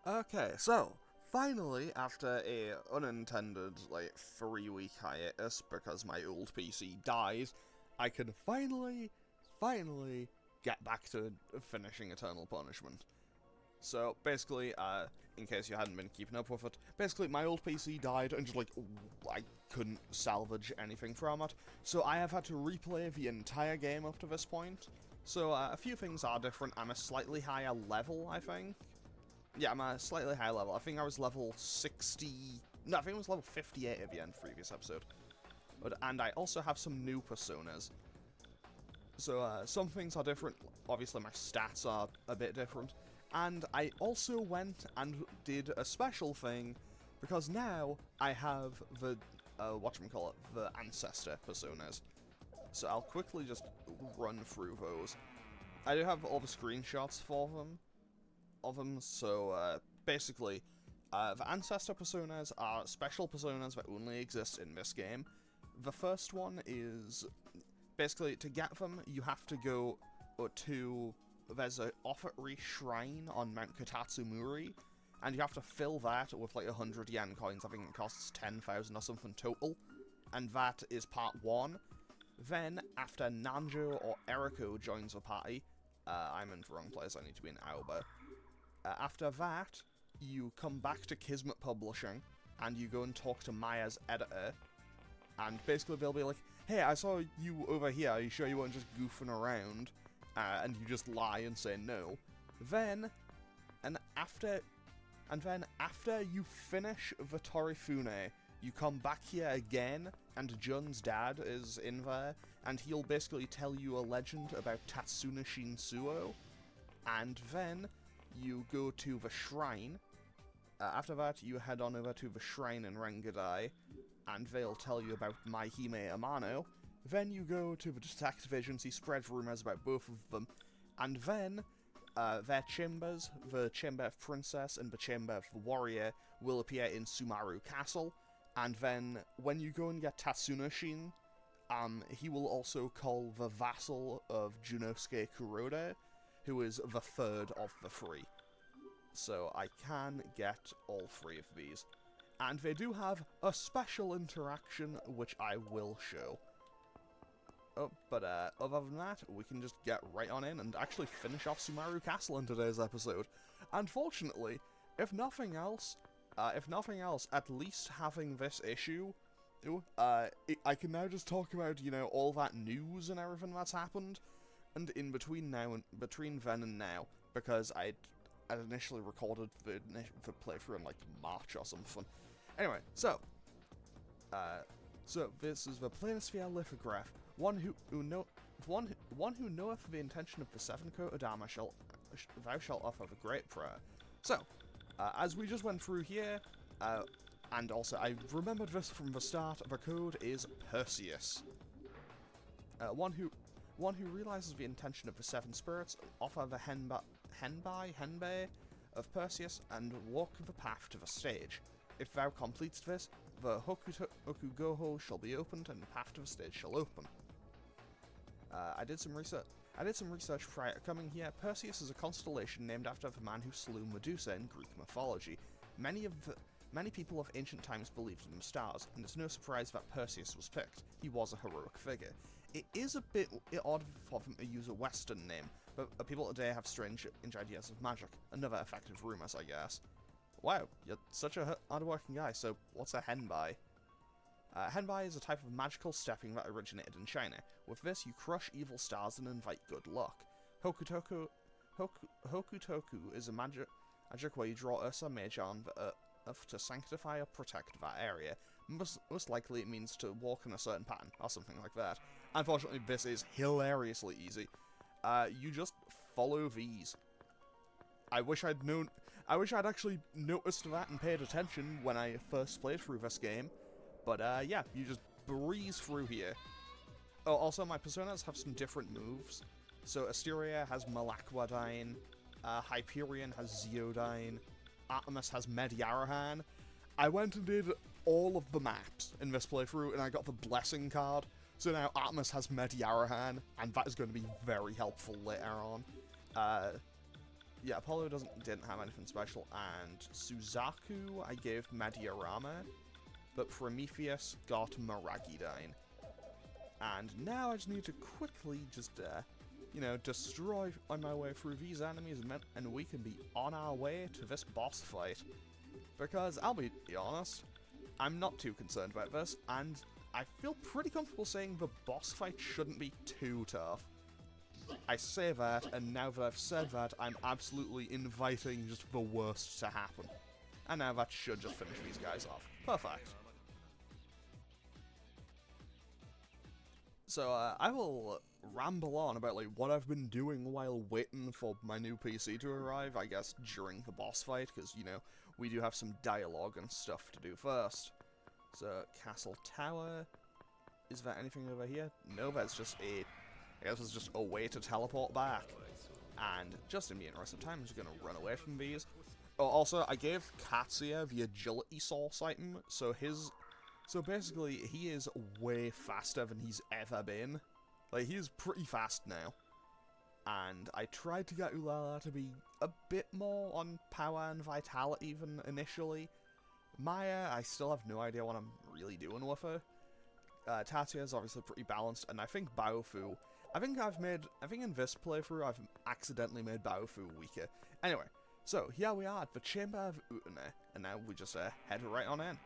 Okay, so finally, after a unintended 3 week hiatus because my old PC died, I can finally get back to finishing Eternal Punishment. So basically, in case you hadn't been keeping up with it, basically my old PC died and just I couldn't salvage anything from it. So I have had to replay the entire game up to this point. So a few things are different. I'm a slightly higher level, I think. Yeah, I'm a slightly higher level. I think I was level 60... No, I think it was level 58 at the end of the previous episode. And I also have some new personas. So some things are different. Obviously, my stats are a bit different. And I also went and did a special thing, because now I have the, the Ancestor personas. So I'll quickly just run through those. I do have all the screenshots for them. So basically, the Ancestor personas are special personas that only exist in this game. The first one is, basically, to get them, you have to go to, there's a offertory shrine on Mount Katatsumuri, and you have to fill that with 100 yen coins. I think it costs 10,000 or something total, and that is part 1. Then, after Nanjo or Eriko joins the party, I'm in the wrong place, I need to be in Aoba. After that, you come back to Kismet Publishing, and you go and talk to Maya's editor, and basically they'll be like, hey, I saw you over here, are you sure you weren't just goofing around? And you just lie and say no. Then after you finish the Torifune, you come back here again, and Jun's dad is in there, and he'll basically tell you a legend about Tatsuna Shinsuo, and then you go to the shrine. After that, you head on over to the shrine in Rengadai, and they'll tell you about Maihime Amano. Then you go to the detective agency, spread rumours about both of them, and then their chambers, the Chamber of Princess and the Chamber of the Warrior, will appear in Sumaru Castle, and then when you go and get Tatsuna Shin, he will also call the vassal of Junosuke Kuroda, who is the third of the 3. So I can get all 3 of these. And they do have a special interaction, which I will show. But other than that, we can just get right on in and actually finish off Sumaru Castle in today's episode. Unfortunately, if nothing else, at least having this issue, I can now just talk about, all that news and everything that's happened. And in between then and now, because I'd initially recorded the playthrough in March or something. Anyway, so this is the Planisphere lithograph. One who knoweth the intention of the 7-coat Adama thou shalt offer the great prayer. So, as we just went through here, and also I remembered this from the start, the code is Perseus. One who realizes the intention of the 7 spirits, offer the henbei of Perseus, and walk the path to the stage. If thou completest this, the Hokugoho shall be opened, and the path to the stage shall open. I did some research prior to coming here. Perseus is a constellation named after the man who slew Medusa in Greek mythology. Many people of ancient times believed in the stars, and it's no surprise that Perseus was picked. He was a heroic figure. It is a bit odd for them to use a Western name, but people today have strange ideas of magic. Another effective rumors, I guess. Wow, you're such a hard-working guy, so what's a henbei? Henbei is a type of magical stepping that originated in China. With this, you crush evil stars and invite good luck. Hokutoku is a magic where you draw Ursa Mage on the earth to sanctify or protect that area. Most likely it means to walk in a certain pattern, or something like that. Unfortunately, this is hilariously easy. You just follow these. I wish I'd actually noticed that and paid attention when I first played through this game. But yeah, you just breeze through here. Oh, also my personas have some different moves. So Asteria has Malakwadine, Hyperion has Zeodine, Artemis has Mediarahan. I went and did all of the maps in this playthrough, and I got the Blessing card. So now Artemis has Mediarahan, and that is going to be very helpful later on. yeah, Apollo didn't have anything special, and Suzaku I gave Mediarama, but Prometheus got Maragidine. And now I just need to quickly just, you know, destroy on my way through these enemies, and we can be on our way to this boss fight. Because, I'll be honest, I'm not too concerned about this, and I feel pretty comfortable saying the boss fight shouldn't be too tough. I say that, and now that I've said that, I'm absolutely inviting just the worst to happen. And now that should just finish these guys off. Perfect. So, I will ramble on about, like, what I've been doing while waiting for my new PC to arrive, I guess, during the boss fight, because, you know, we do have some dialogue and stuff to do first. So, Castle Tower. Is there anything over here? No, that's just I guess it's just a way to teleport back. And just in the interest of time, I'm just going to run away from these. Oh, also, I gave Katsuya the agility source item, so basically, he is way faster than he's ever been. Like, he's pretty fast now. And I tried to get Ulala to be a bit more on power and vitality than initially. Maya, I still have no idea what I'm really doing with her. Tatsuya is obviously pretty balanced, and I think Baofu, I think in this playthrough, I've accidentally made Baofu weaker. Anyway, so here we are at the Chamber of Utene, and now we just head right on in.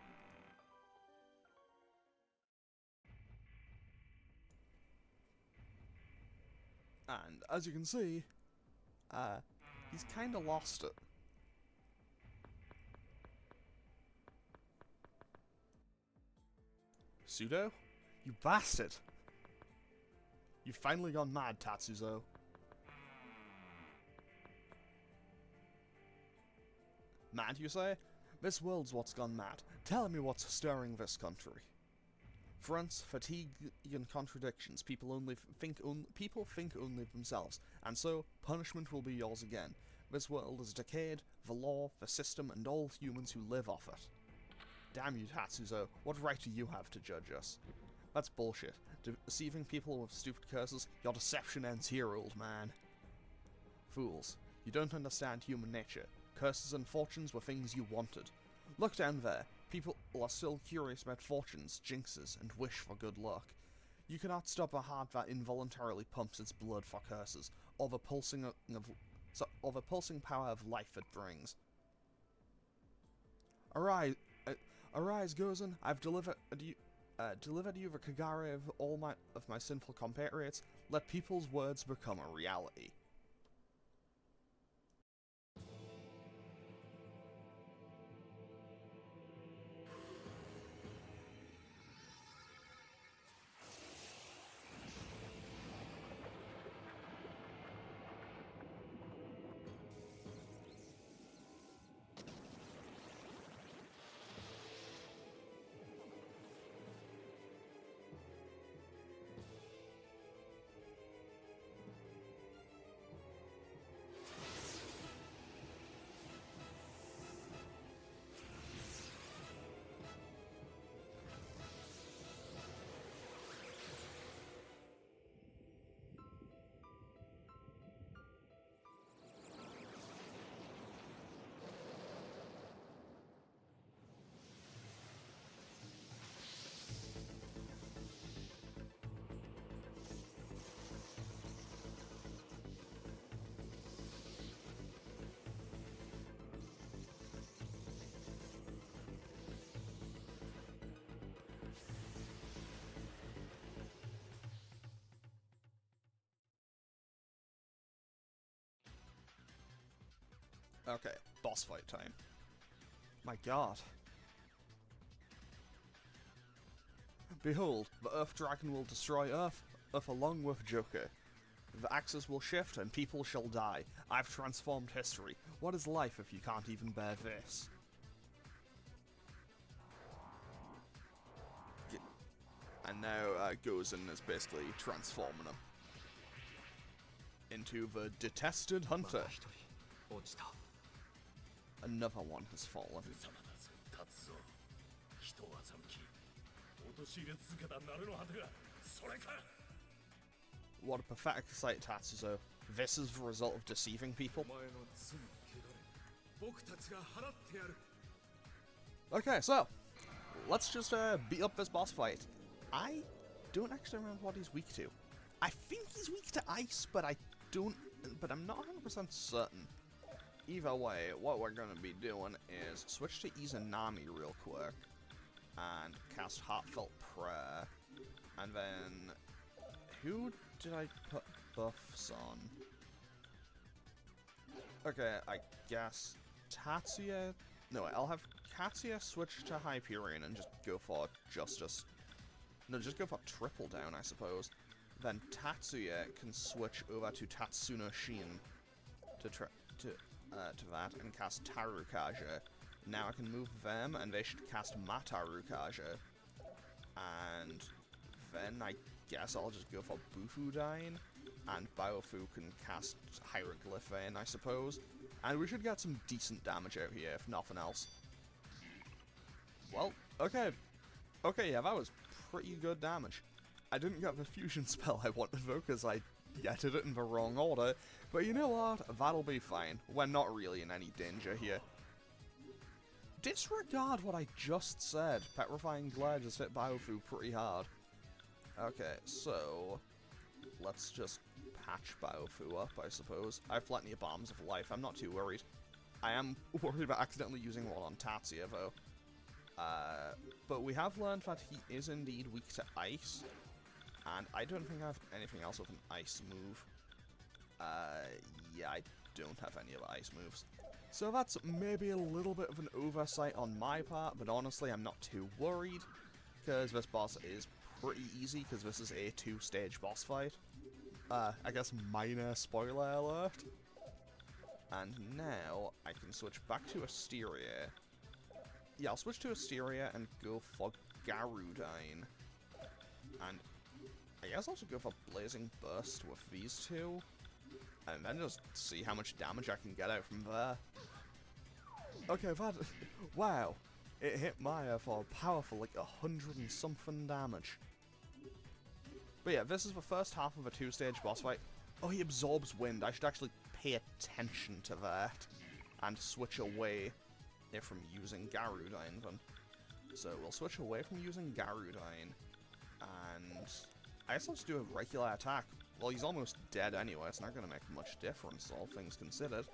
And as you can see, he's kind of lost it. Pseudo? You bastard! You've finally gone mad, Tatsuzou. Mad, you say? This world's what's gone mad. Tell me what's stirring this country. Fronts, fatigue, and contradictions. People think only of themselves, and so punishment will be yours again. This world is decayed, the law, the system, and all humans who live off it. Damn you, Tatsuzou, what right do you have to judge us? That's bullshit. Deceiving people with stupid curses, your deception ends here, old man. Fools, you don't understand human nature. Curses and fortunes were things you wanted. Look down there. People are still curious about fortunes, jinxes, and wish for good luck. You cannot stop a heart that involuntarily pumps its blood for curses, or the pulsing power of life it brings. Arise, Gozen! I've delivered you the Kagare of my sinful compatriots. Let people's words become a reality. Okay, boss fight time. My god. Behold, the Earth Dragon will destroy Earth along with Joker. The axes will shift and people shall die. I've transformed history. What is life if you can't even bear this? And now Gozen is basically transforming him into the detested hunter. Another one has fallen. What a pathetic sight, Tatsuzou. this is the result of deceiving people. Okay, so let's just beat up this boss fight. I don't actually remember what he's weak to. I think he's weak to ice, but I'm not 100% certain. Either way, what we're going to be doing is switch to Izanami real quick and cast Heartfelt Prayer. And then, who did I put buffs on? Okay, I guess Tatsuya. No, I'll have Katsuya switch to Hyperion and just go for Justice. No, just go for Triple Down, I suppose. Then Tatsuya can switch over to Tatsuna Shin to that and cast Tarukaja. Now I can move them, and they should cast Matarukaja. And then I guess I'll just go for Bufudyne, and Biofu can cast Hieroglyph, I suppose. And we should get some decent damage out here, if nothing else. Well, okay. Okay, yeah, that was pretty good damage. I didn't get the fusion spell I wanted though, because I did it in the wrong order. But you know what? That'll be fine. We're not really in any danger here. Disregard what I just said. Petrifying Glare just hit Biofu pretty hard. Okay, so let's just patch Biofu up, I suppose. I have plenty of Bombs of Life. I'm not too worried. I am worried about accidentally using one on Tatsuya, though. But we have learned that he is indeed weak to ice. And I don't think I have anything else with an ice move. Yeah, I don't have any of the ice moves. So that's maybe a little bit of an oversight on my part, but honestly, I'm not too worried. Because this boss is pretty easy, because this is a 2-stage boss fight. I guess minor spoiler alert. And now, I can switch back to Asteria. Yeah, I'll switch to Asteria and go for Garudyne. And I guess I'll just go for Blazing Burst with these two. And then just see how much damage I can get out from there. Okay, that... Wow. It hit Maya for a powerful, like, 100 and something damage. But yeah, this is the first half of a 2-stage boss fight. Oh, he absorbs wind. I should actually pay attention to that. And switch away from using Garudyne then. So we'll switch away from using Garudyne. And I guess I'll just do a regular attack. Well, he's almost dead anyway, it's not going to make much difference, all things considered.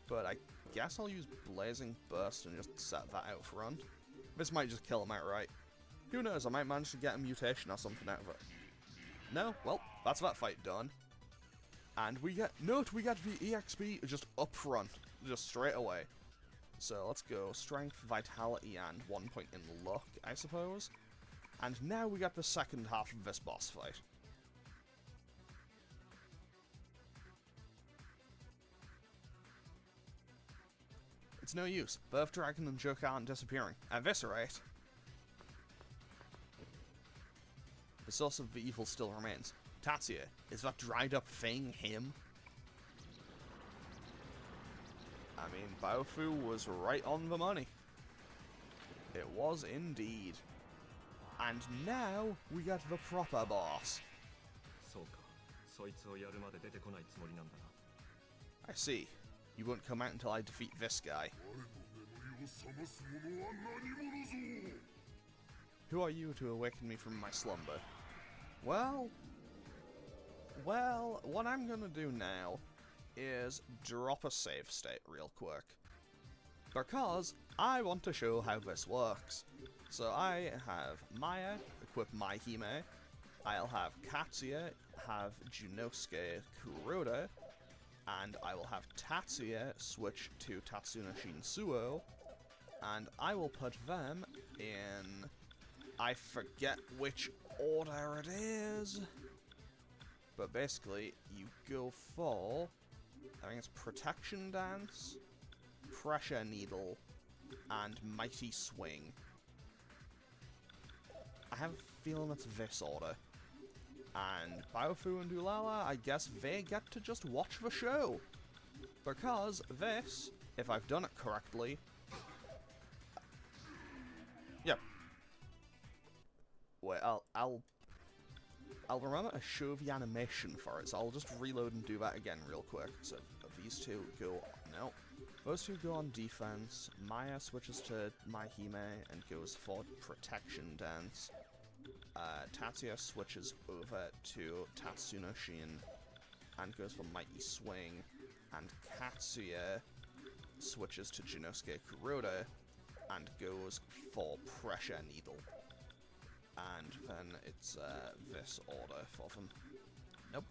But I guess I'll use Blazing Burst and just set that out front. This might just kill him outright. Who knows, I might manage to get a mutation or something out of it. No? Well, that's that fight done. And we get... Note, we get the EXP just up front. Just straight away. So let's go Strength, Vitality, and 1 point in Luck, I suppose. And now we get the second half of this boss fight. It's no use. Birth Dragon and Joker aren't disappearing. Eviscerate. The source of the evil still remains. Tatsuya, is that dried up thing him? I mean, Biofu was right on the money. It was indeed. And now, we get the proper boss. I see. You won't come out until I defeat this guy. Who are you to awaken me from my slumber? Well, what I'm gonna do now is drop a save state real quick. Because I want to show how this works. So I have Maya equip Maihime, I'll have Katsuya have Junosuke Kuroda, and I will have Tatsuya switch to Tatsuna Shinsuo, and I will put them in... I forget which order it is, but basically you go for... I think it's Protection Dance, Pressure Needle, and Mighty Swing. I have a feeling it's this order. And Biofu and Dulala, I guess they get to just watch the show. Because this, if I've done it correctly... Yep. Wait, I'll I'll remember to show the animation for it, so I'll just reload and do that again real quick. So these two go... No. Those two go on defense. Maya switches to Mahime and goes for protection dance. Tatsuya switches over to Tatsuno Shin and goes for Mighty Swing. And Katsuya switches to Jinosuke Kuroda and goes for Pressure Needle. And then it's this order for them. Nope.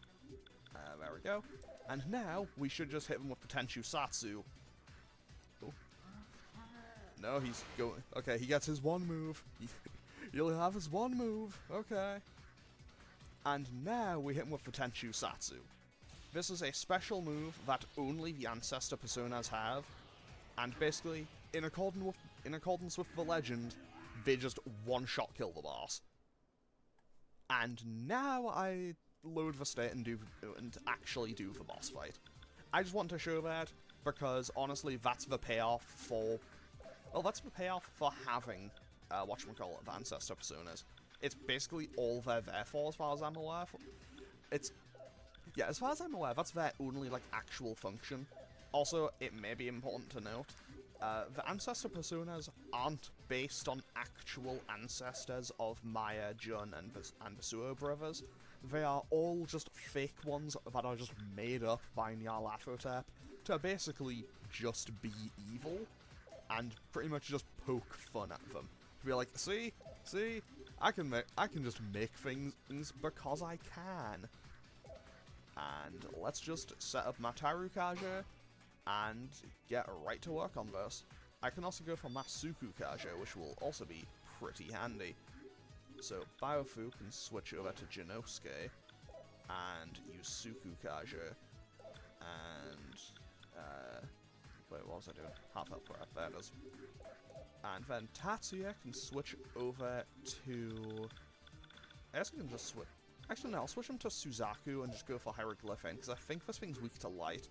There we go. And now we should just hit him with the Tenshu Satsu. Oh. No, he's going... Okay, he gets his one move. He'll have his one move. Okay. And now we hit him with the Tenshu Satsu. This is a special move that only the Ancestor Personas have. And basically, in accordance with the legend, they just one-shot kill the boss. And now I load the state and actually do the boss fight. I just want to show that because honestly, that's the payoff for. Well, that's the payoff for having whatchamacallit, the Ancestor Personas. It's basically all they're there for, as far as I'm aware. As far as I'm aware, that's their only like actual function. Also, it may be important to note. The Ancestor Personas aren't based on actual ancestors of Maya, Jun, and the Suo brothers. They are all just fake ones that are just made up by Nyarlathotep to basically just be evil and pretty much just poke fun at them. To be like, see, I can just make things because I can. And let's just set up Mataru Kaja and get right to work on this. I can also go for Masuku Kaja, which will also be pretty handy. So Biofu can switch over to Jinosuke and use Suku Kaja, and wait, what was I doing? Half health prep, there it is. And then Tatsuya can switch over to... I guess I can just switch... Actually no, I'll switch him to Suzaku and just go for Hieroglyphin, because I think this thing's weak to light.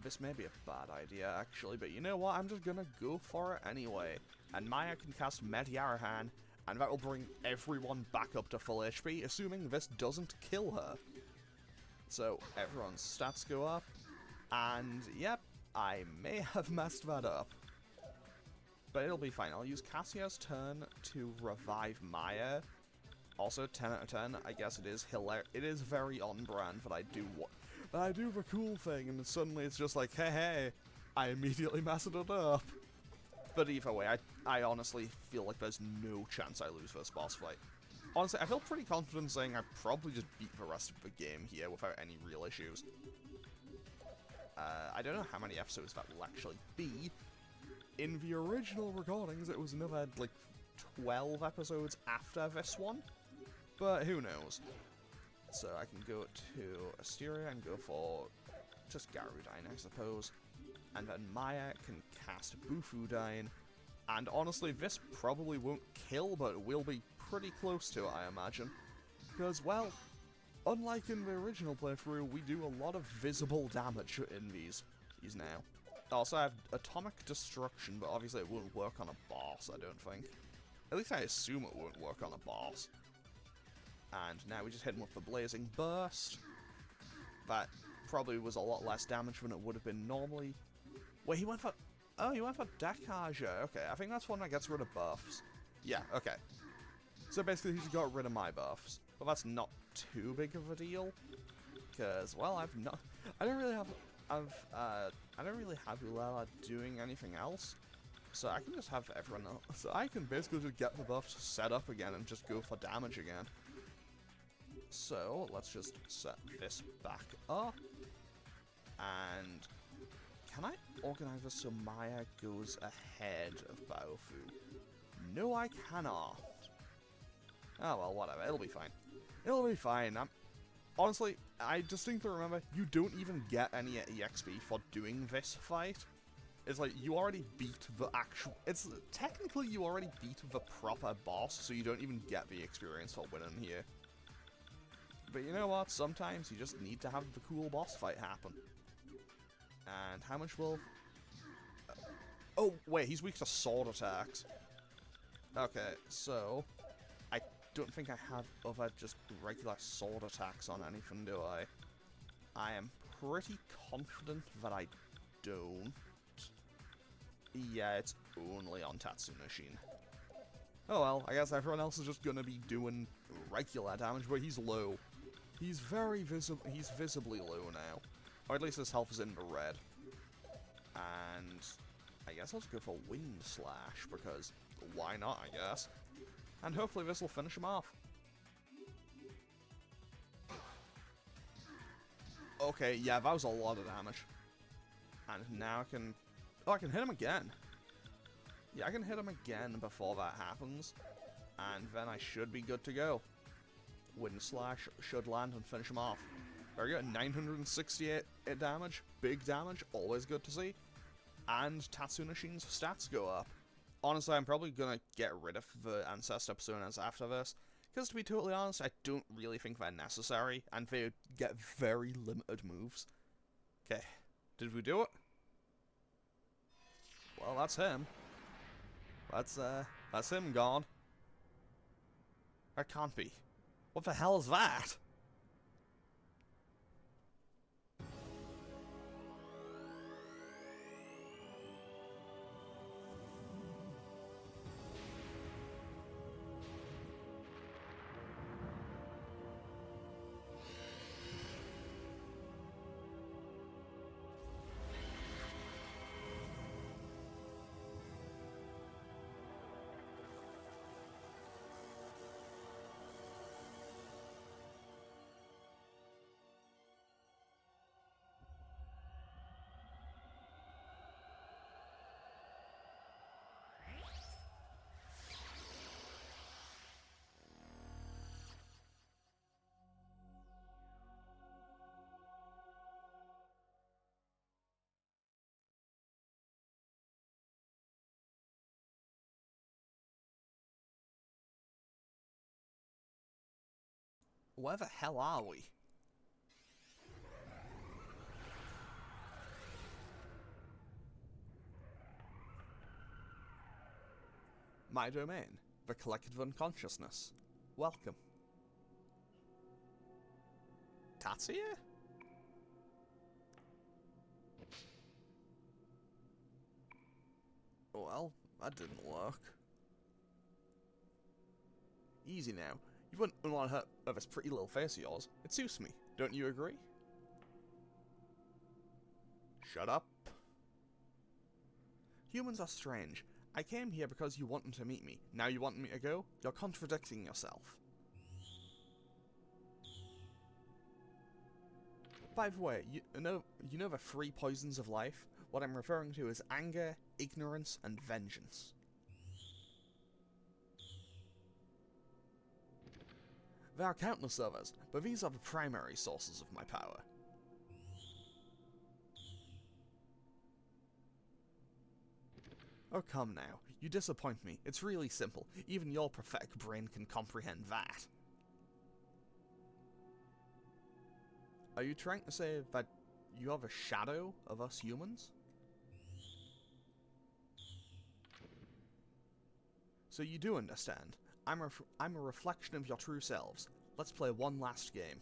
This may be a bad idea, actually, but you know what? I'm just gonna go for it anyway. And Maya can cast Mediarahan, and that will bring everyone back up to full HP, assuming this doesn't kill her. So, everyone's stats go up, and yep, I may have messed that up. But it'll be fine. I'll use Cassia's turn to revive Maya. Also, 10 out of 10, I guess it is hilarious. It is very on-brand that I do the cool thing, and suddenly it's just like, hey, I immediately messed it up. But either way, I honestly feel like there's no chance I lose this boss fight. Honestly, I feel pretty confident saying I probably just beat the rest of the game here without any real issues. I don't know how many episodes that will actually be. In the original recordings, it was another, like, 12 episodes after this one. But who knows. So I can go to Asteria and go for just Garudine, I suppose. And then Maya can cast Bufudine. And honestly, this probably won't kill, but it will be pretty close to it, I imagine. Because, well, unlike in the original playthrough, we do a lot of visible damage in these now. Also, I have Atomic Destruction, but obviously it won't work on a boss, I don't think. At least I assume it won't work on a boss. And now we just hit him with the Blazing Burst. That probably was a lot less damage than it would have been normally. Wait, he went for... Oh, he went for Dekaja. Okay, I think that's one that gets rid of buffs. Yeah, okay. So basically he just got rid of my buffs. But that's not too big of a deal. Because, well, I don't really have Ulala doing anything else. So I can just have everyone else. So I can basically just get the buffs set up again and just go for damage again. So, let's just set this back up. And can I organize this so Maya goes ahead of Baofu? No, I cannot. Oh, well, whatever. It'll be fine. It'll be fine. Honestly, I distinctly remember you don't even get any EXP for doing this fight. It's like, you already beat the actual... It's technically you already beat the proper boss, so you don't even get the experience for winning here. But you know what? Sometimes you just need to have the cool boss fight happen. And how much will... Oh, wait, he's weak to sword attacks. Okay, so... I don't think I have other just regular sword attacks on anything, do I? I am pretty confident that I don't. Yeah, it's only on Tatsunushin. Oh well, I guess everyone else is just gonna be doing regular damage, but he's low. He's he's visibly low now. Or at least his health is in the red. And I guess I'll just go for Wind Slash, because why not, I guess. And hopefully this will finish him off. Okay, yeah, that was a lot of damage. And now I can... Oh, I can hit him again. Yeah, I can hit him again before that happens. And then I should be good to go. Wind Slash should land and finish him off. Very good, 968 damage. Big damage, always good to see. And Tatsunushin's stats go up. Honestly, I'm probably gonna get rid of the Ancestor Personas after this. Because to be totally honest, I don't really think they're necessary. And they get very limited moves. Okay, did we do it? Well, that's him. That's him gone. That can't be. What the hell is that? Where the hell are we? My domain, the collective unconsciousness. Welcome. Tatsuya? Well, that didn't work. Easy now. You wouldn't want to hurt this pretty little face of yours. It suits me. Don't you agree? Shut up. Humans are strange. I came here because you wanted to meet me. Now you want me to go? You're contradicting yourself. By the way, you know the three poisons of life? What I'm referring to is anger, ignorance, and vengeance. There are countless others, but these are the primary sources of my power. Oh, come now. You disappoint me. It's really simple. Even your pathetic brain can comprehend that. Are you trying to say that you are the shadow of us humans? So you do understand. I'm a reflection of your true selves. Let's play one last game.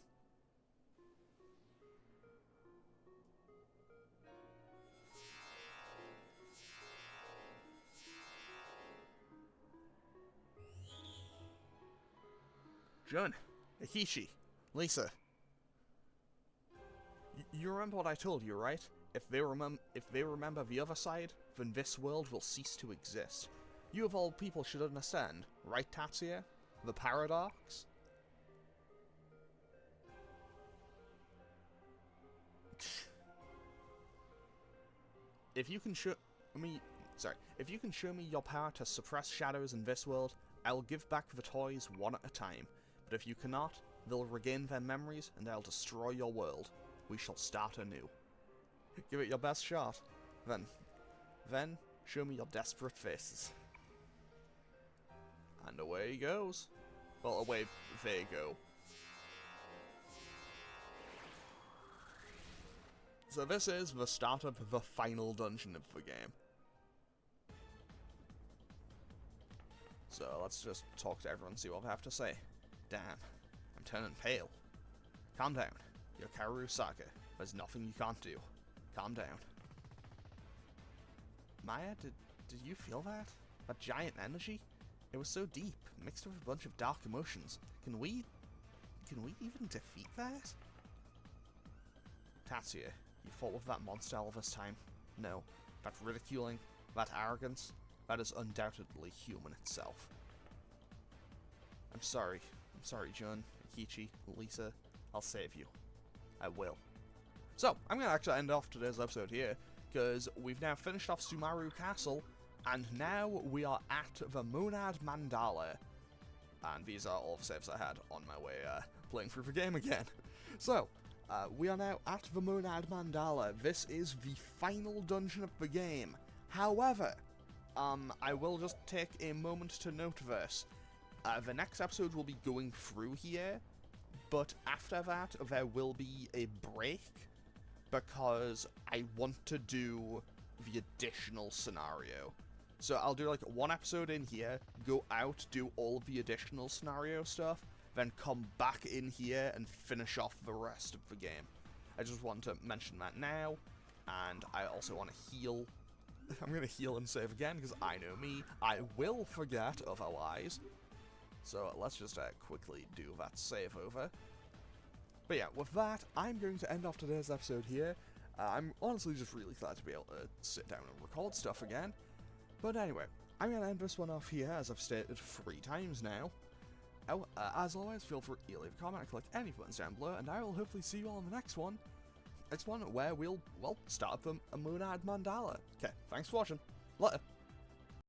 Jun, Akishi, Lisa. You remember what I told you, right? If they remember the other side, then this world will cease to exist. You of all people should understand, right, Tatsuya? The paradox? If you can show me your power to suppress shadows in this world, I will give back the toys one at a time. But if you cannot, they'll regain their memories and I'll destroy your world. We shall start anew. Give it your best shot. Then, show me your desperate faces. And away he goes. Well, away they go. So this is the start of the final dungeon of the game. So let's just talk to everyone and see what they have to say. Damn, I'm turning pale. Calm down. You're Kaoru Saga. There's nothing you can't do. Calm down. Maya, did you feel that? That giant energy? It was so deep, mixed with a bunch of dark emotions. Can we even defeat that? Tatsuya, you fought with that monster all this time. No, that ridiculing, that arrogance, that is undoubtedly human itself. I'm sorry, Jun, Akichi, Lisa. I'll save you. I will. So, I'm going to actually end off today's episode here, because we've now finished off Sumaru Castle, and now we are at the Monad Mandala. And these are all the saves I had on my way playing through the game again. So, we are now at the Monad Mandala. This is the final dungeon of the game. However, I will just take a moment to note this. The next episode will be going through here, but after that there will be a break, because I want to do the additional scenario. So I'll do like one episode in here, go out, do all of the additional scenario stuff, then come back in here and finish off the rest of the game. I just want to mention that now, and I also want to heal. I'm going to heal and save again, because I know me, I will forget otherwise. So let's just quickly do that save over. But yeah, with that, I'm going to end off today's episode here. I'm honestly just really glad to be able to sit down and record stuff again. But anyway, I'm going to end this one off here, as I've stated 3 times now. Oh, as always, feel free to leave a comment, click any buttons down below, and I will hopefully see you all in the next one. Next one where we'll, well, start up a Monad Mandala. Okay, thanks for watching. Later.